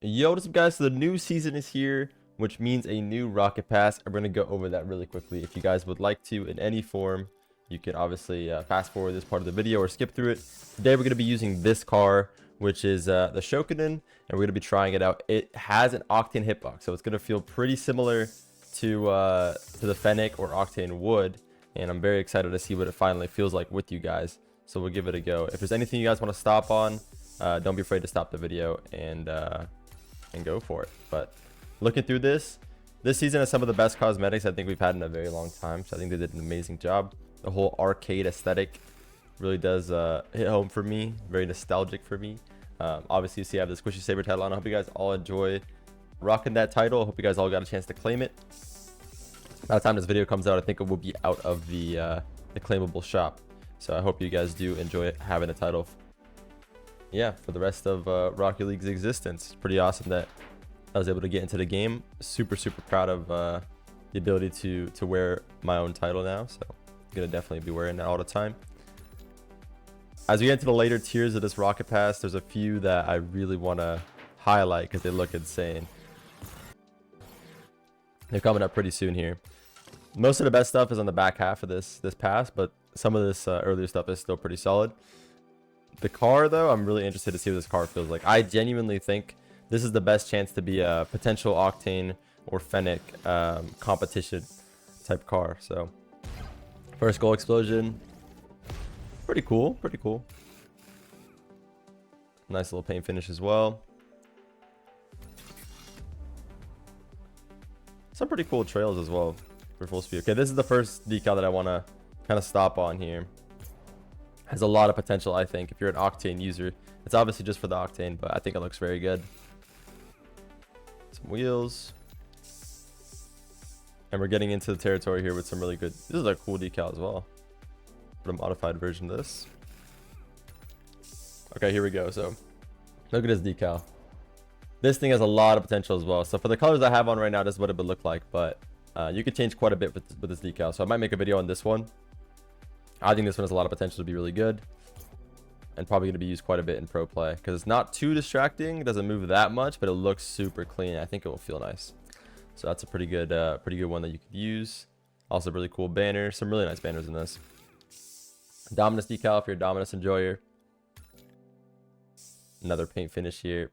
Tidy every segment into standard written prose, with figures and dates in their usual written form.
Yo, what's up guys? So the new season is here, which means a new rocket pass. I'm going to go over that really quickly. If you guys would like to in any form, you can obviously fast forward this part of the video or skip through it. Today we're going to be using this car, which is the Shokunin, and we're going to be trying it out. It has an Octane hitbox, so it's going to feel pretty similar to the Fennec or Octane would, and I'm very excited to see what it finally feels like with you guys. So we'll give it a go. If there's anything you guys want to stop on, don't be afraid to stop the video and go for it. But looking through this season has some of the best cosmetics I think we've had in a very long time, so I think they did an amazing job. The whole arcade aesthetic really does hit home for me, very nostalgic for me. Obviously you see I have the Squishy Saber title on. I hope you guys all enjoy rocking that title. I hope you guys all got a chance to claim it. By the time this video comes out, I think it will be out of the claimable shop, so I hope you guys do enjoy having a title for the rest of Rocket League's existence. It's pretty awesome that I was able to get into the game. Super proud of the ability to wear my own title now, so I'm gonna definitely be wearing that all the time. As we get into the later tiers of this rocket pass, there's a few that I really want to highlight because they look insane. They're coming up pretty soon here. Most of the best stuff is on the back half of this pass, but some of this earlier stuff is still pretty solid. The car, though, I'm really interested to see what this car feels like. I genuinely think this is the best chance to be a potential Octane or Fennec competition type car. So first goal explosion, pretty cool. Nice little paint finish as well. Some pretty cool trails as well for full speed. Okay, this is the first decal that I want to kind of stop on here. Has a lot of potential, I think, if you're an Octane user. It's obviously just for the Octane, but I think it looks very good. Some wheels. And we're getting into the territory here with some really good... This is a cool decal as well. But a modified version of this. Okay, here we go. So, look at this decal. This thing has a lot of potential as well. So for the colors I have on right now, this is what it would look like. But you could change quite a bit with this decal. So I might make a video on this one. I think this one has a lot of potential to be really good. And probably going to be used quite a bit in pro play. Because it's not too distracting. It doesn't move that much, but it looks super clean. I think it will feel nice. So that's a pretty good one that you could use. Also really cool banner. Some really nice banners in this. Dominus decal if you're a Dominus enjoyer. Another paint finish here.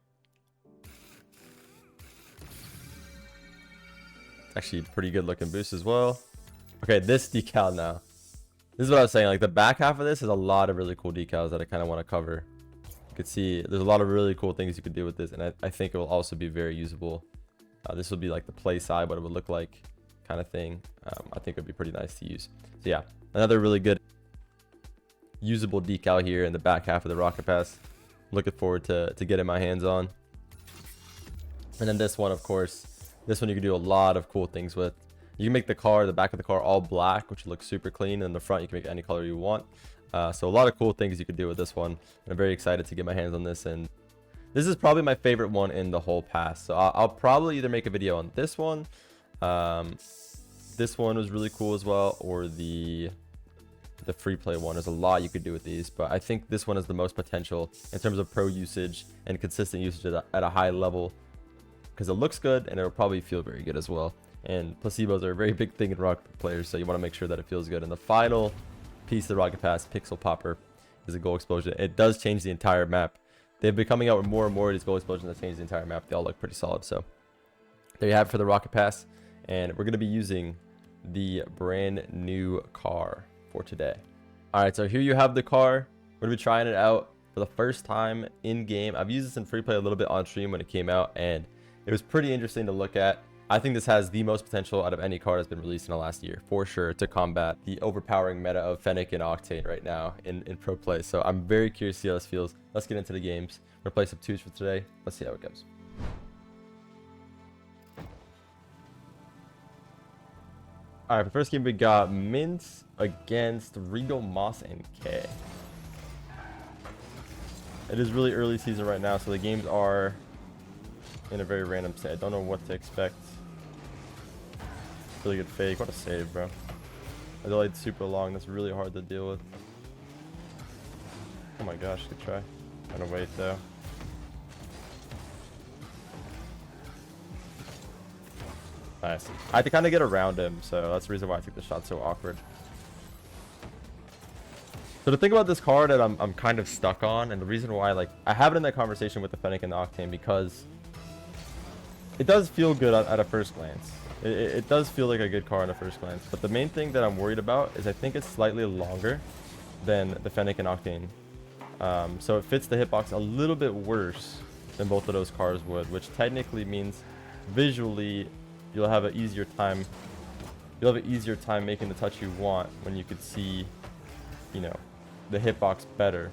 Actually pretty good looking boost as well. Okay, this decal now. This is what I was saying, like the back half of this is a lot of really cool decals that I kind of want to cover. You can see there's a lot of really cool things you could do with this, and I think it will also be very usable. This will be like the play side, what it would look like kind of thing. I think it would be pretty nice to use. So yeah, another really good usable decal here in the back half of the rocket pass. Looking forward to getting my hands on. And then this one, of course, this one you can do a lot of cool things with. You can make the back of the car all black, which looks super clean, and the front you can make any color you want. So a lot of cool things you could do with this one, and I'm very excited to get my hands on this. And this is probably my favorite one in the whole pass, so I'll probably either make a video on this one. This one was really cool as well, or the free play one. There's a lot you could do with these, but I think this one has the most potential in terms of pro usage and consistent usage at a high level, because it looks good and it'll probably feel very good as well. And placebos are a very big thing in rocket players, so you want to make sure that it feels good. And the final piece of the rocket pass, pixel popper, is a goal explosion. It does change the entire map. They've been coming out with more and more of these goal explosions that change the entire map. They all look pretty solid. So there you have it for the rocket pass, and we're going to be using the brand new car for today. All right, so here you have the car. We're going to be trying it out for the first time in game. I've used this in free play a little bit on stream when it came out, and it was pretty interesting to look at. I think this has the most potential out of any card that's been released in the last year, for sure, to combat the overpowering meta of Fennec and Octane right now in pro play. So I'm very curious to see how this feels. Let's get into the games. We're going to play some 2s for today. Let's see how it goes. All right, for the first game, we got Mint against Regal, Moss, and K. It is really early season right now, so the games are in a very random state. I don't know what to expect. Really good fake. What a save, bro. I delayed super long. That's really hard to deal with. Oh my gosh, good try. Trying to wait though. Nice. I had to kind of get around him, so that's the reason why I took the shot so awkward. So the thing about this card that I'm kind of stuck on, and the reason why, like, I have it in that conversation with the Fennec and the Octane, because it does feel good at a first glance. It does feel like a good card at a first glance, but the main thing that I'm worried about is I think it's slightly longer than the Fennec and Octane. So it fits the hitbox a little bit worse than both of those cards would, which technically means visually you'll have an easier time. You'll have an easier time making the touch you want when you could see, you know, the hitbox better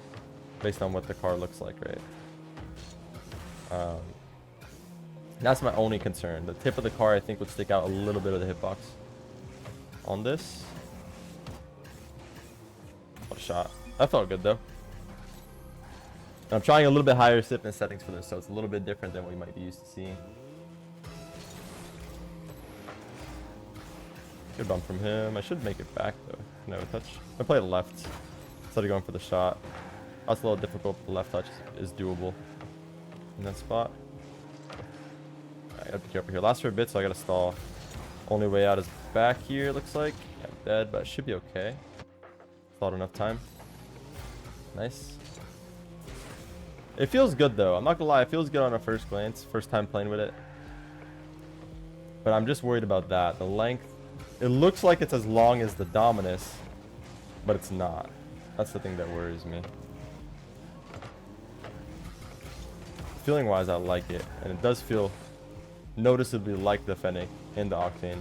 based on what the card looks like, right? That's my only concern. The tip of the card, I think, would stick out a little bit of the hitbox on this. What a shot. That felt good, though. And I'm trying a little bit higher stiffness settings for this, so it's a little bit different than what you might be used to seeing. Good bump from him. I should make it back, though. No touch. I played left instead of going for the shot. That's a little difficult, but the left touch is doable in that spot. I gotta be careful here. Lasts for a bit, so I gotta stall. Only way out is back here, it looks like. Yeah, I'm dead, but it should be okay. Stalled enough time. Nice. It feels good, though. I'm not gonna lie, it feels good on a first glance. First time playing with it. But I'm just worried about that. The length. It looks like it's as long as the Dominus, but it's not. That's the thing that worries me. Feeling wise, I like it, and it does feel noticeably like the Fennec and the Octane,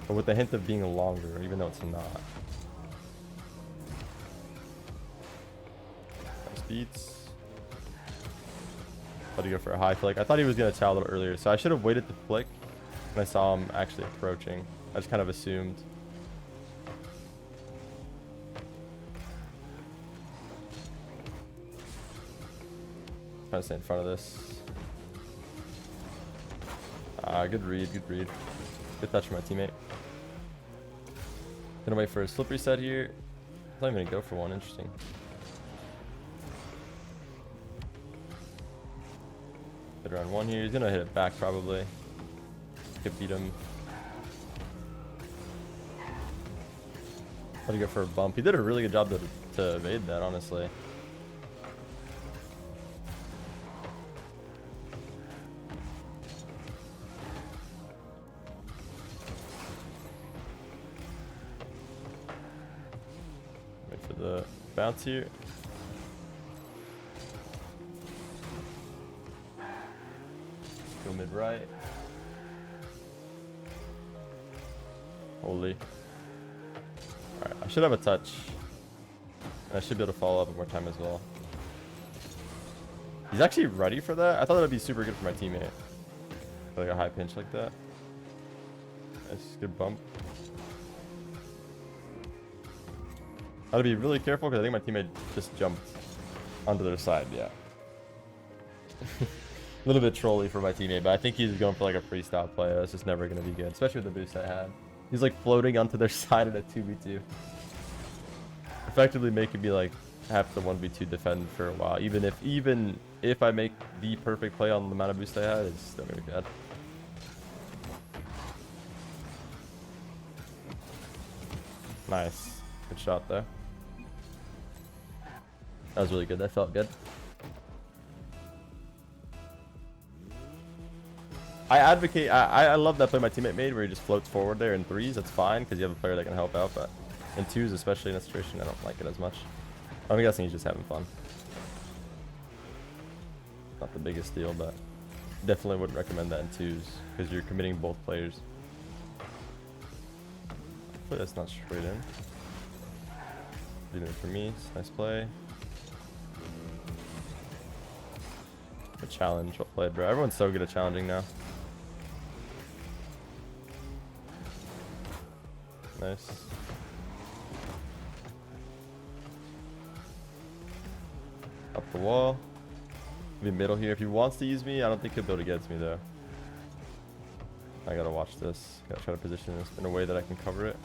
but with the hint of being longer, even though it's not. Nice beats. Thought to go for a high flick. I thought he was gonna chow a little earlier, so I should have waited to flick when I saw him actually approaching. I just kind of assumed. Trying to stay in front of this. Good read, good read. Good touch from my teammate. Gonna wait for a slip reset here. I'm not even gonna go for one. Interesting. Hit around one here. He's gonna hit it back probably. Could beat him. How to go for a bump. He did a really good job to evade that, honestly. Wait for the bounce here. Go mid right. Holy. Alright, I should have a touch. And I should be able to follow up one more time as well. He's actually ready for that? I thought that would be super good for my teammate. Like a high pinch like that. Nice, good bump. I gotta be really careful because I think my teammate just jumped onto their side, yeah. A little bit trolly for my teammate, but I think he's going for like a freestyle play. That's just never gonna be good, especially with the boost I had. He's like floating onto their side in a 2v2. Effectively making me like have to 1v2 defend for a while. Even if I make the perfect play on the amount of boost I had, it's still gonna be bad. Nice. Good shot there. That was really good. That felt good. I advocate, I love that play my teammate made where he just floats forward there in threes. That's fine because you have a player that can help out, but in twos, especially in that situation, I don't like it as much. I'm guessing he's just having fun. Not the biggest deal, but definitely wouldn't recommend that in twos because you're committing both players. Hopefully that's not straight in. Leaving it for me. Nice play. A challenge. Well played, bro. Everyone's so good at challenging now. Nice. Up the wall. Be middle here. If he wants to use me, I don't think he'll be able to get to me though. I gotta watch this. Gotta try to position this in a way that I can cover it.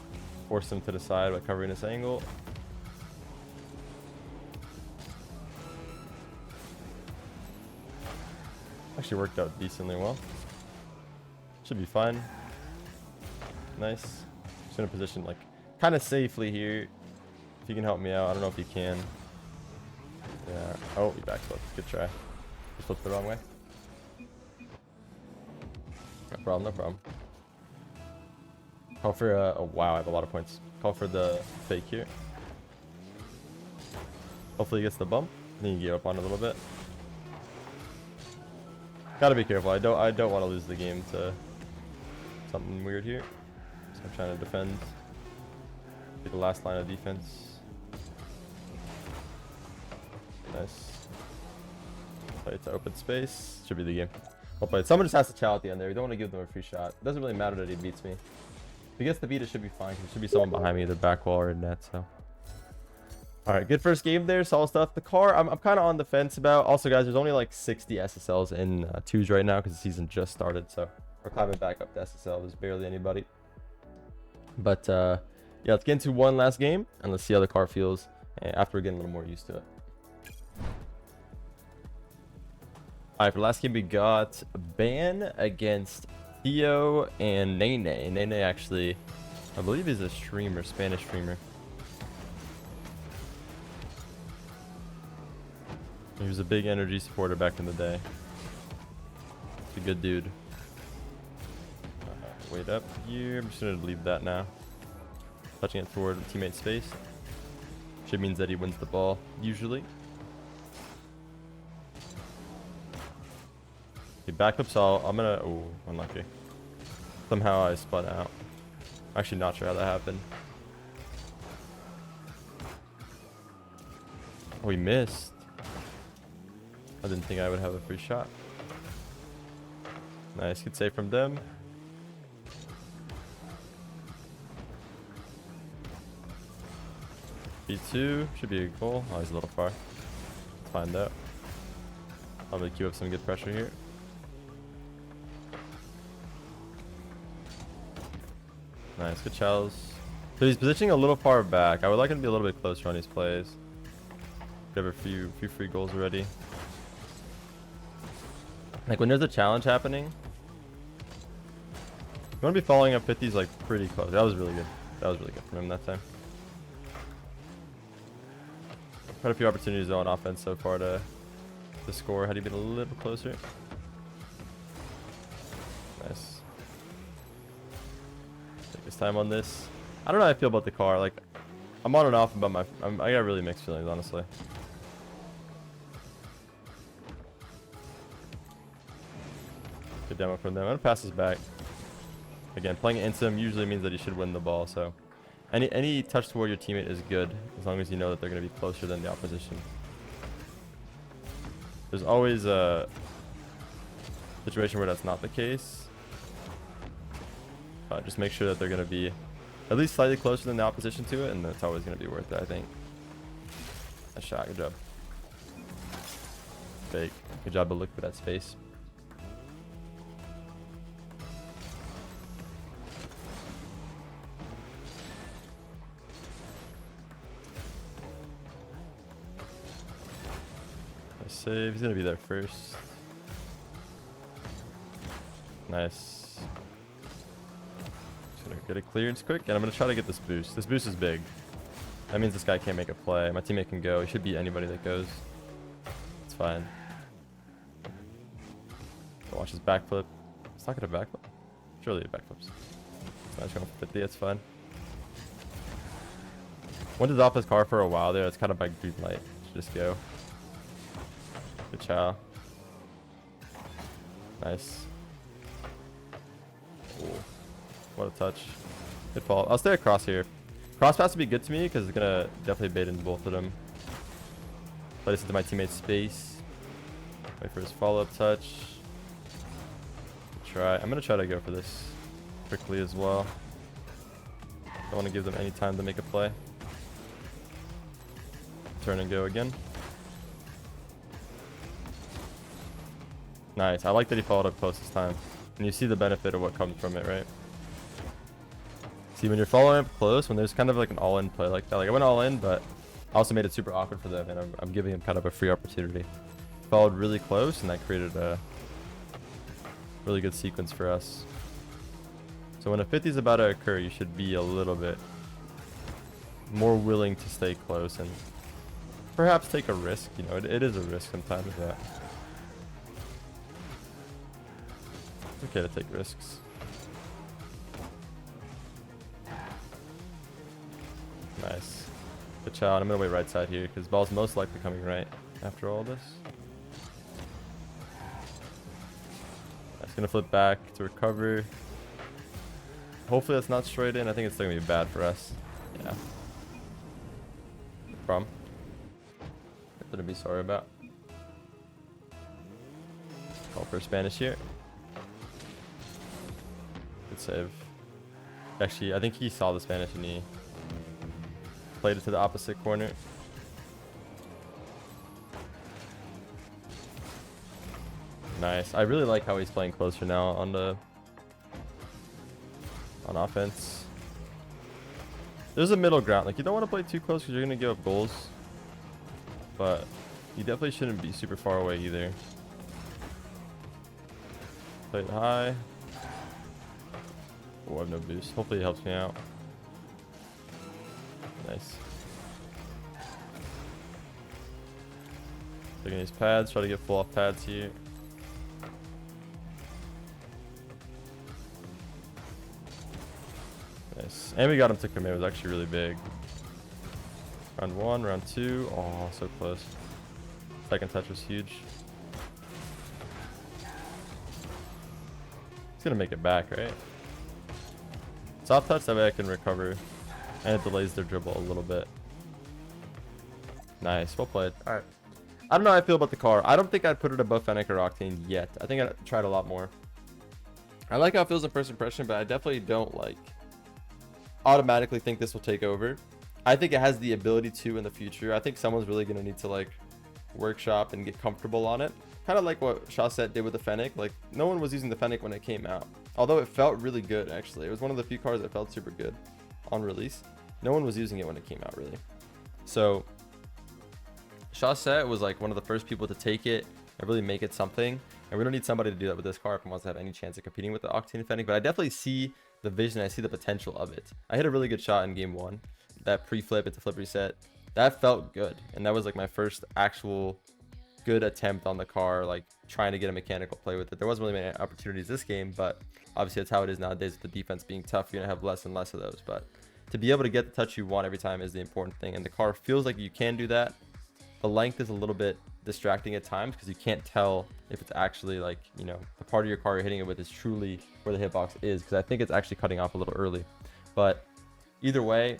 Force him to the side by covering this angle. Actually worked out decently well. Should be fine. Nice. Just in a position like kind of safely here. If you can help me out. I don't know if you can. Yeah. Oh, you backflipped. Good try. You flipped the wrong way. No problem, no problem. Call for oh wow, I have a lot of points. Call for the fake here. Hopefully he gets the bump. Then you gear up on a little bit. Gotta be careful. I don't want to lose the game to something weird here. So I'm trying to defend. Be the last line of defense. Nice. Play it to open space. Should be the game. Well played. Someone just has to chow at the end there. We don't want to give them a free shot. It doesn't really matter that he beats me. If he gets the beat, it should be fine. There should be someone behind me, either back wall or net. So, all right, good first game there. Solid stuff. The car, I'm kind of on the fence about. Also, guys, there's only like 60 SSLs in 2s right now because the season just started. So we're climbing back up to SSL. There's barely anybody. But yeah, let's get into one last game and let's see how the car feels after we're getting a little more used to it. All right, for the last game, we got Ban against Theo and Nene. Nene actually, I believe, is a streamer, Spanish streamer. He was a big energy supporter back in the day. He's a good dude. Wait up here. I'm just going to leave that now. Touching it toward teammate space. Should means that he wins the ball, usually. Okay, backflip, so I'm gonna. Oh, unlucky. Somehow I spun out. Actually, not sure how that happened. Oh, he missed. I didn't think I would have a free shot. Nice, good save from them. B2 should be a goal. Oh, he's a little far. Let's find out. I'm gonna queue up some good pressure here. Nice, good chows. So he's positioning a little far back. I would like him to be a little bit closer on these plays. We have a few free goals already. Like when there's a challenge happening, you want to be following up 50s like pretty close. That was really good. That was really good from him that time. Quite a few opportunities though on offense so far to score. Had he been a little closer? Nice. Take his time on this. I don't know how I feel about the car. Like, I'm on and off about my. I got really mixed feelings, honestly. Good demo from them. I'm gonna pass this back. Again, playing it into him usually means that he should win the ball. So, any touch toward your teammate is good as long as you know that they're gonna be closer than the opposition. There's always a situation where that's not the case. Just make sure that they're gonna be at least slightly closer than the opposition to it, and that's always gonna be worth it, I think. Nice shot. Good job. Fake. Good job to look for that space. Nice save. He's gonna be there first. Nice. Just gonna get a clearance quick, and I'm gonna try to get this boost. This boost is big. That means this guy can't make a play. My teammate can go. He should beat anybody that goes. It's fine. Watch his backflip. It's not gonna backflip. Surely it backflips. It's nice going for 50. It's fine. Went off his car for a while there. It's kind of by green light. Should just go. Good chow. Nice. Ooh. What a touch. Good fall. I'll stay across here. Cross pass would be good to me because it's gonna definitely bait in both of them. Play this into my teammate's space. Wait for his follow-up touch. Good try. I'm gonna try to go for this quickly as well. Don't want to give them any time to make a play. Turn and go again. Nice. I like that he followed up close this time. And you see the benefit of what comes from it, right? See, when you're following up close, when there's kind of like an all-in play like that. Like I went all in, but I also made it super awkward for them, and I'm giving him kind of a free opportunity. Followed really close, and that created a really good sequence for us. So when a 50 is about to occur, you should be a little bit more willing to stay close and perhaps take a risk. You know, it is a risk sometimes that it's okay to take risks. Nice. Good shot. I'm gonna wait right side here because ball's most likely coming right after all this. That's gonna flip back to recover. Hopefully that's not straight in. I think it's still gonna be bad for us. Yeah. No problem. Nothing to be sorry about. Call for Spanish here. Good save. Actually, I think he saw the Spanish and he played it to the opposite corner. Nice. I really like how he's playing closer now on offense. There's a middle ground. Like, you don't want to play too close because you're going to give up goals. But you definitely shouldn't be super far away either. Play it high. Oh, I have no boost. Hopefully it helps me out. Nice. Taking these pads. Try to get full off pads here. Nice. And we got him to commit. It was actually really big. Round 1, round 2. Oh, so close. Second touch was huge. He's gonna make it back, right? Soft touch, that way I can recover. And it delays their dribble a little bit. Nice. Well played. Alright. I don't know how I feel about the car. I don't think I'd put it above Fennec or Octane yet. I think I'd tried a lot more. I like how it feels in first impression, but I definitely don't like automatically think this will take over. I think it has the ability to in the future. I think someone's really going to need to like workshop and get comfortable on it. Kind of like what Chaussette did with the Fennec. Like, no one was using the Fennec when it came out. Although it felt really good, actually. It was one of the few cars that felt super good on release. No one was using it when it came out, really. So Chaussette was like one of the first people to take it and really make it something. And we don't need somebody to do that with this car if it wants to have any chance of competing with the Octane Fennec. But I definitely see the vision. I see the potential of it. I hit a really good shot in game 1. That pre-flip into flip reset. That felt good. And that was like my first actual good attempt on the car, like trying to get a mechanical play with it. There wasn't really many opportunities this game, but obviously that's how it is nowadays with the defense being tough. You're going to have less and less of those. But to be able to get the touch you want every time is the important thing. And the car feels like you can do that. The length is a little bit distracting at times because you can't tell if it's actually like, you know, the part of your car you're hitting it with is truly where the hitbox is, because I think it's actually cutting off a little early. But either way,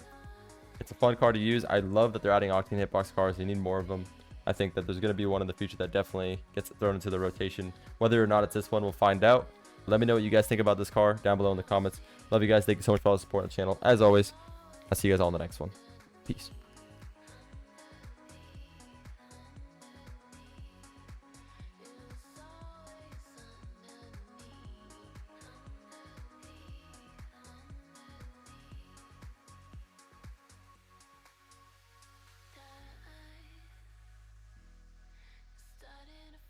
it's a fun car to use. I love that they're adding Octane hitbox cars. You need more of them. I think that there's going to be one in the future that definitely gets thrown into the rotation. Whether or not it's this one, we'll find out. Let me know what you guys think about this car down below in the comments. Love you guys. Thank you so much for all the support on the channel. As always, I'll see you guys all in the next one. Peace.